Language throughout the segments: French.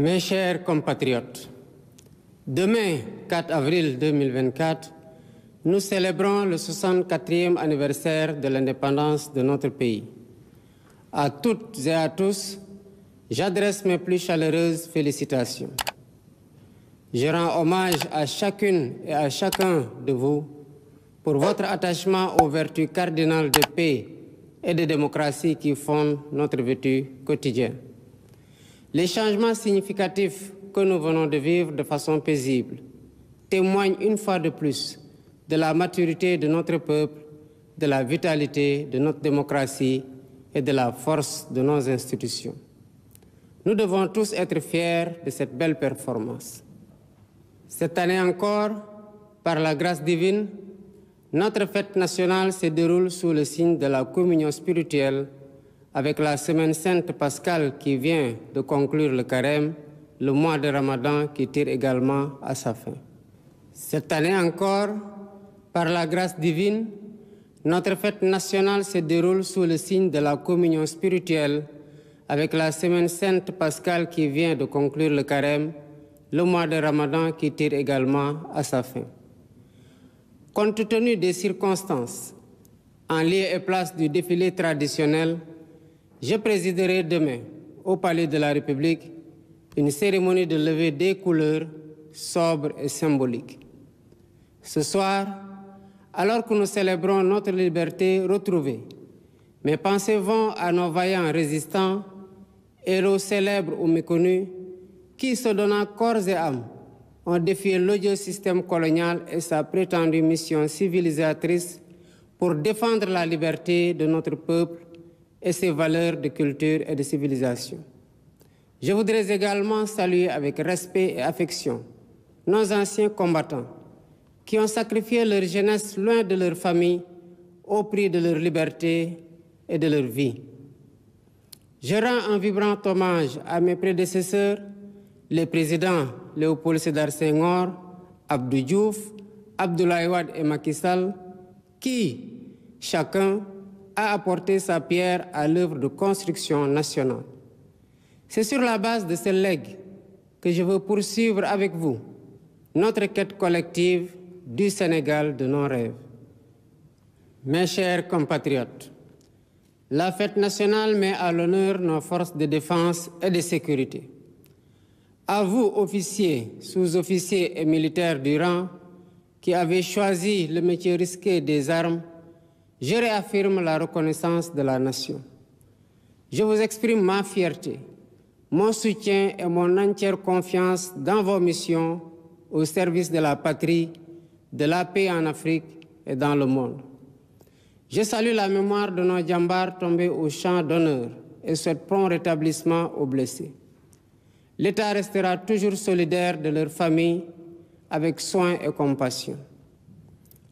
Mes chers compatriotes, demain, 4 avril 2024, nous célébrons le 64e anniversaire de l'indépendance de notre pays. À toutes et à tous, j'adresse mes plus chaleureuses félicitations. Je rends hommage à chacune et à chacun de vous pour votre attachement aux vertus cardinales de paix et de démocratie qui fondent notre vécu quotidien. Les changements significatifs que nous venons de vivre de façon paisible témoignent une fois de plus de la maturité de notre peuple, de la vitalité de notre démocratie et de la force de nos institutions. Nous devons tous être fiers de cette belle performance. Cette année encore, par la grâce divine, notre fête nationale se déroule sous le signe de la communion spirituelle avec la semaine sainte pascale qui vient de conclure le carême, le mois de Ramadan qui tire également à sa fin. Cette année encore, par la grâce divine, notre fête nationale se déroule sous le signe de la communion spirituelle avec la semaine sainte pascale qui vient de conclure le carême, le mois de Ramadan qui tire également à sa fin. Compte tenu des circonstances, en lieu et place du défilé traditionnel, je présiderai demain, au Palais de la République, une cérémonie de levée des couleurs sobre et symbolique. Ce soir, alors que nous célébrons notre liberté retrouvée, mes pensées vont à nos vaillants résistants, héros célèbres ou méconnus, qui, se donnant corps et âme, ont défié l'odieux système colonial et sa prétendue mission civilisatrice pour défendre la liberté de notre peuple et ses valeurs de culture et de civilisation. Je voudrais également saluer avec respect et affection nos anciens combattants qui ont sacrifié leur jeunesse loin de leur famille au prix de leur liberté et de leur vie. Je rends un vibrant hommage à mes prédécesseurs, les présidents Léopold Sédar Senghor, Abdou Diouf, Abdoulaye Wade et Macky Sall, qui, chacun, a apporté sa pierre à l'œuvre de construction nationale. C'est sur la base de ce legs que je veux poursuivre avec vous notre quête collective du Sénégal de nos rêves. Mes chers compatriotes, la fête nationale met à l'honneur nos forces de défense et de sécurité. À vous, officiers, sous-officiers et militaires du rang, qui avez choisi le métier risqué des armes, je réaffirme la reconnaissance de la nation. Je vous exprime ma fierté, mon soutien et mon entière confiance dans vos missions au service de la patrie, de la paix en Afrique et dans le monde. Je salue la mémoire de nos djambars tombés au champ d'honneur et souhaite prompt rétablissement aux blessés. L'État restera toujours solidaire de leurs familles avec soin et compassion.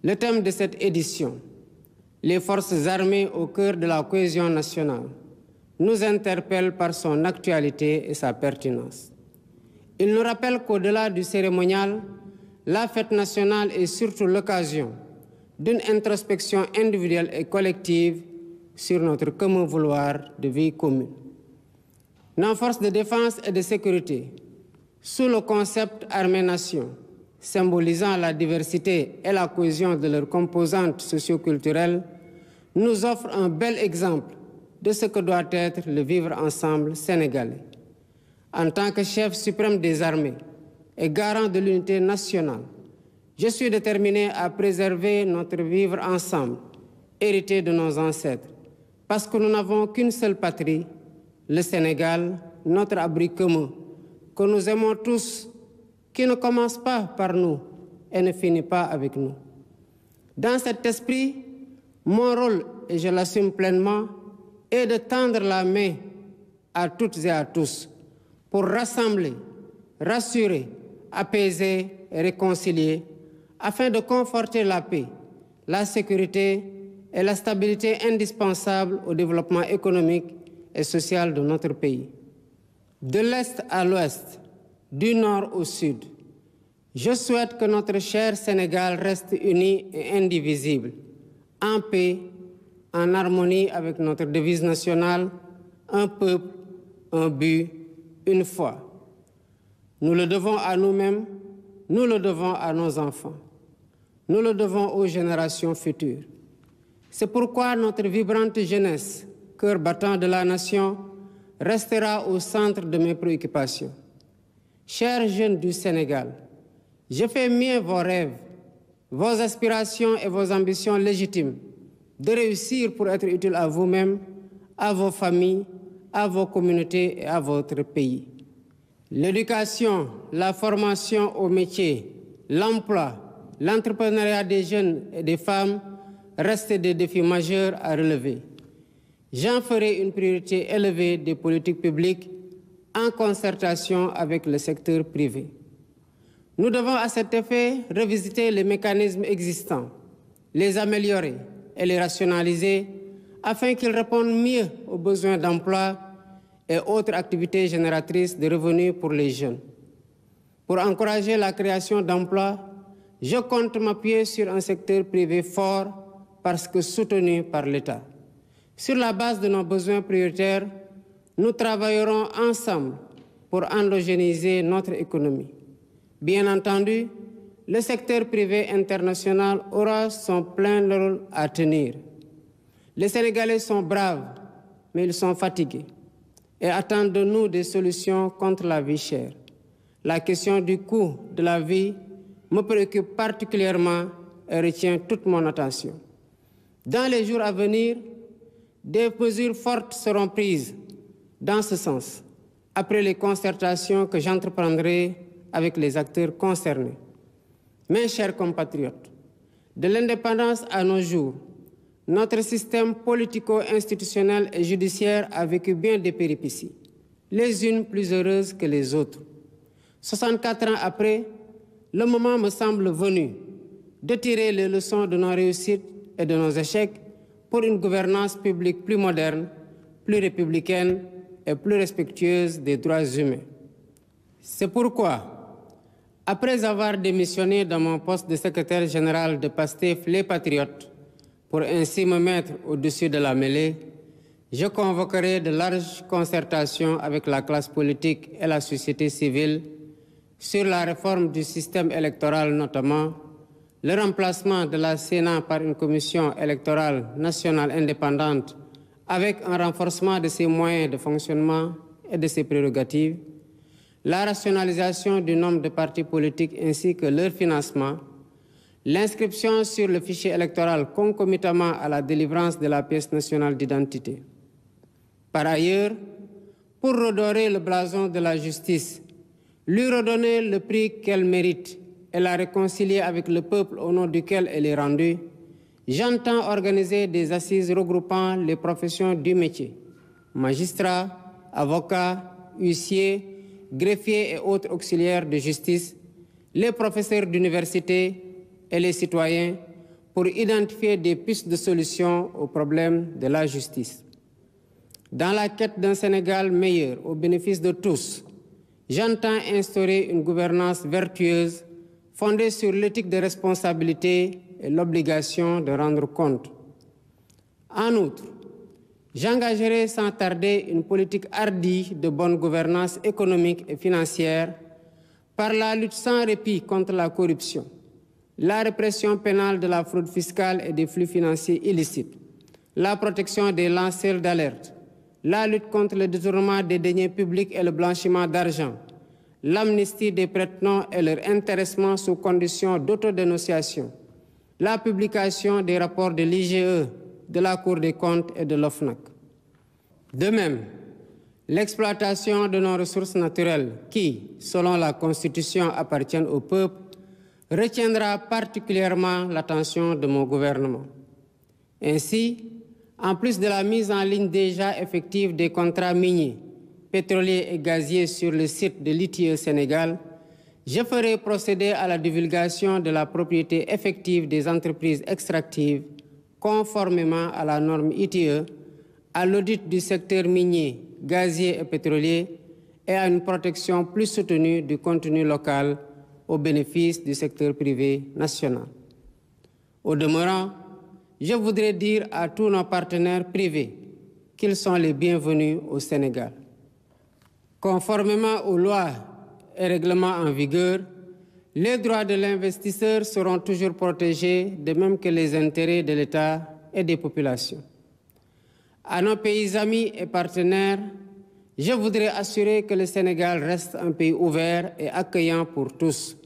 Le thème de cette édition, les forces armées au cœur de la cohésion nationale, nous interpelle par son actualité et sa pertinence. Il nous rappelle qu'au-delà du cérémonial, la fête nationale est surtout l'occasion d'une introspection individuelle et collective sur notre commun vouloir de vie commune. Nos forces de défense et de sécurité, sous le concept armée-nation, symbolisant la diversité et la cohésion de leurs composantes socio-culturelles, nous offrent un bel exemple de ce que doit être le vivre ensemble sénégalais. En tant que chef suprême des armées et garant de l'unité nationale, je suis déterminé à préserver notre vivre ensemble, hérité de nos ancêtres, parce que nous n'avons qu'une seule patrie, le Sénégal, notre abri commun, que nous aimons tous, qui ne commence pas par nous et ne finit pas avec nous. Dans cet esprit, mon rôle, et je l'assume pleinement, est de tendre la main à toutes et à tous pour rassembler, rassurer, apaiser et réconcilier afin de conforter la paix, la sécurité et la stabilité indispensables au développement économique et social de notre pays. De l'Est à l'Ouest, du Nord au Sud, je souhaite que notre cher Sénégal reste uni et indivisible, en paix, en harmonie avec notre devise nationale, un peuple, un but, une foi. Nous le devons à nous-mêmes, nous le devons à nos enfants, nous le devons aux générations futures. C'est pourquoi notre vibrante jeunesse, cœur battant de la nation, restera au centre de mes préoccupations. Chers jeunes du Sénégal, je fais mien vos rêves, vos aspirations et vos ambitions légitimes de réussir pour être utile à vous-même, à vos familles, à vos communautés et à votre pays. L'éducation, la formation au métier, l'emploi, l'entrepreneuriat des jeunes et des femmes restent des défis majeurs à relever. J'en ferai une priorité élevée des politiques publiques en concertation avec le secteur privé. Nous devons à cet effet revisiter les mécanismes existants, les améliorer et les rationaliser afin qu'ils répondent mieux aux besoins d'emploi et autres activités génératrices de revenus pour les jeunes. Pour encourager la création d'emplois, je compte m'appuyer sur un secteur privé fort parce que soutenu par l'État. Sur la base de nos besoins prioritaires, nous travaillerons ensemble pour endogénéiser notre économie. Bien entendu, le secteur privé international aura son plein rôle à tenir. Les Sénégalais sont braves, mais ils sont fatigués et attendent de nous des solutions contre la vie chère. La question du coût de la vie me préoccupe particulièrement et retient toute mon attention. Dans les jours à venir, des mesures fortes seront prises dans ce sens, après les concertations que j'entreprendrai avec les acteurs concernés. Mes chers compatriotes, de l'indépendance à nos jours, notre système politico-institutionnel et judiciaire a vécu bien des péripéties, les unes plus heureuses que les autres. 64 ans après, le moment me semble venu de tirer les leçons de nos réussites et de nos échecs pour une gouvernance publique plus moderne, plus républicaine et plus respectueuse des droits humains. C'est pourquoi, après avoir démissionné de mon poste de secrétaire général de PASTEF Les Patriotes, pour ainsi me mettre au-dessus de la mêlée, je convoquerai de larges concertations avec la classe politique et la société civile sur la réforme du système électoral notamment, le remplacement de la Sénat par une commission électorale nationale indépendante avec un renforcement de ses moyens de fonctionnement et de ses prérogatives, la rationalisation du nombre de partis politiques ainsi que leur financement, l'inscription sur le fichier électoral concomitamment à la délivrance de la pièce nationale d'identité. Par ailleurs, pour redorer le blason de la justice, lui redonner le prix qu'elle mérite et la réconcilier avec le peuple au nom duquel elle est rendue, j'entends organiser des assises regroupant les professions du métier, magistrats, avocats, huissiers, greffiers et autres auxiliaires de justice, les professeurs d'université et les citoyens pour identifier des pistes de solutions aux problèmes de la justice. Dans la quête d'un Sénégal meilleur au bénéfice de tous, j'entends instaurer une gouvernance vertueuse fondée sur l'éthique de responsabilité et l'obligation de rendre compte. En outre, j'engagerai sans tarder une politique hardie de bonne gouvernance économique et financière par la lutte sans répit contre la corruption, la répression pénale de la fraude fiscale et des flux financiers illicites, la protection des lanceurs d'alerte, la lutte contre le détournement des deniers publics et le blanchiment d'argent, l'amnistie des prête-noms et leur intéressement sous conditions d'autodénonciation, la publication des rapports de l'IGE, de la Cour des comptes et de l'OFNAC. De même, l'exploitation de nos ressources naturelles qui, selon la Constitution, appartiennent au peuple, retiendra particulièrement l'attention de mon gouvernement. Ainsi, en plus de la mise en ligne déjà effective des contrats miniers, pétroliers et gaziers sur le site de l'ITIE Sénégal, je ferai procéder à la divulgation de la propriété effective des entreprises extractives conformément à la norme ITIE, à l'audit du secteur minier, gazier et pétrolier et à une protection plus soutenue du contenu local au bénéfice du secteur privé national. Au demeurant, je voudrais dire à tous nos partenaires privés qu'ils sont les bienvenus au Sénégal. Conformément aux lois et règlements en vigueur, les droits de l'investisseur seront toujours protégés, de même que les intérêts de l'État et des populations. À nos pays amis et partenaires, je voudrais assurer que le Sénégal reste un pays ouvert et accueillant pour tous.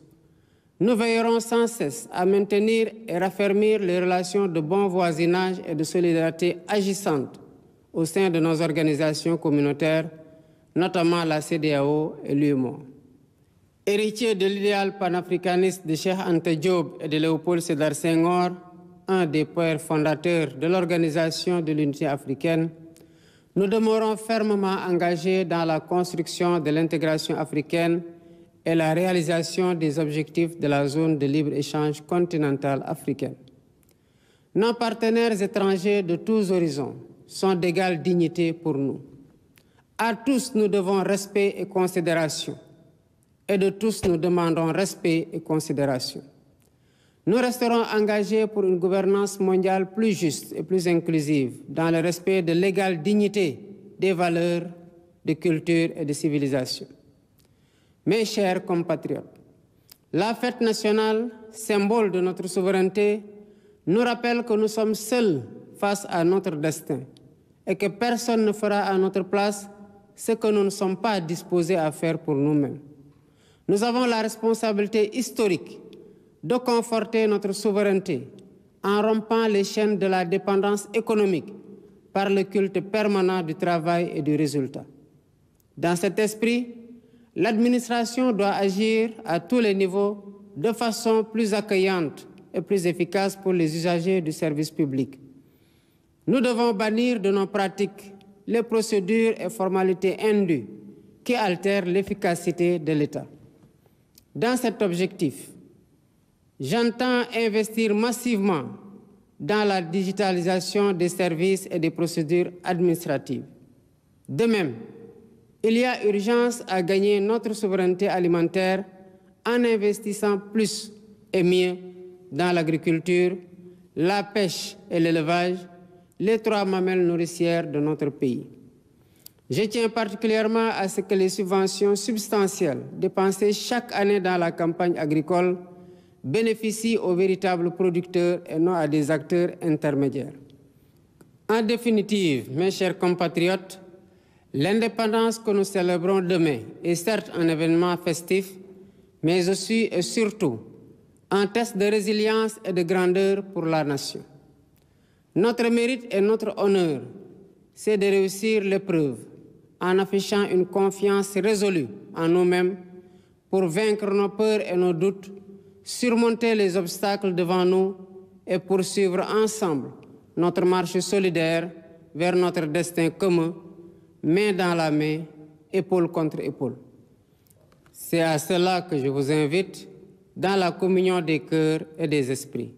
Nous veillerons sans cesse à maintenir et raffermir les relations de bon voisinage et de solidarité agissantes au sein de nos organisations communautaires, notamment la CEDEAO et l'UEMOA. Héritier de l'idéal panafricaniste de Cheikh Anta Diop et de Léopold Sédar Senghor, un des pères fondateurs de l'Organisation de l'Unité africaine, nous demeurons fermement engagés dans la construction de l'intégration africaine et la réalisation des objectifs de la zone de libre-échange continentale africaine. Nos partenaires étrangers de tous horizons sont d'égale dignité pour nous. À tous, nous devons respect et considération. Et de tous, nous demandons respect et considération. Nous resterons engagés pour une gouvernance mondiale plus juste et plus inclusive, dans le respect de l'égale dignité des valeurs, de culture et de civilisation. Mes chers compatriotes, la fête nationale, symbole de notre souveraineté, nous rappelle que nous sommes seuls face à notre destin et que personne ne fera à notre place ce que nous ne sommes pas disposés à faire pour nous-mêmes. Nous avons la responsabilité historique de conforter notre souveraineté en rompant les chaînes de la dépendance économique par le culte permanent du travail et du résultat. Dans cet esprit, l'administration doit agir à tous les niveaux de façon plus accueillante et plus efficace pour les usagers du service public. Nous devons bannir de nos pratiques les procédures et formalités indues qui altèrent l'efficacité de l'État. Dans cet objectif, j'entends investir massivement dans la digitalisation des services et des procédures administratives. De même, il y a urgence à gagner notre souveraineté alimentaire en investissant plus et mieux dans l'agriculture, la pêche et l'élevage, les trois mamelles nourricières de notre pays. Je tiens particulièrement à ce que les subventions substantielles dépensées chaque année dans la campagne agricole bénéficient aux véritables producteurs et non à des acteurs intermédiaires. En définitive, mes chers compatriotes, l'indépendance que nous célébrons demain est certes un événement festif, mais aussi et surtout un test de résilience et de grandeur pour la nation. Notre mérite et notre honneur, c'est de réussir l'épreuve en affichant une confiance résolue en nous-mêmes pour vaincre nos peurs et nos doutes, surmonter les obstacles devant nous et poursuivre ensemble notre marche solidaire vers notre destin commun, main dans la main, épaule contre épaule. C'est à cela que je vous invite dans la communion des cœurs et des esprits.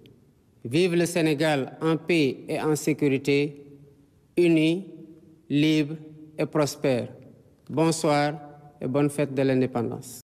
Vive le Sénégal en paix et en sécurité, unis, libres et prospères. Bonsoir et bonne fête de l'indépendance.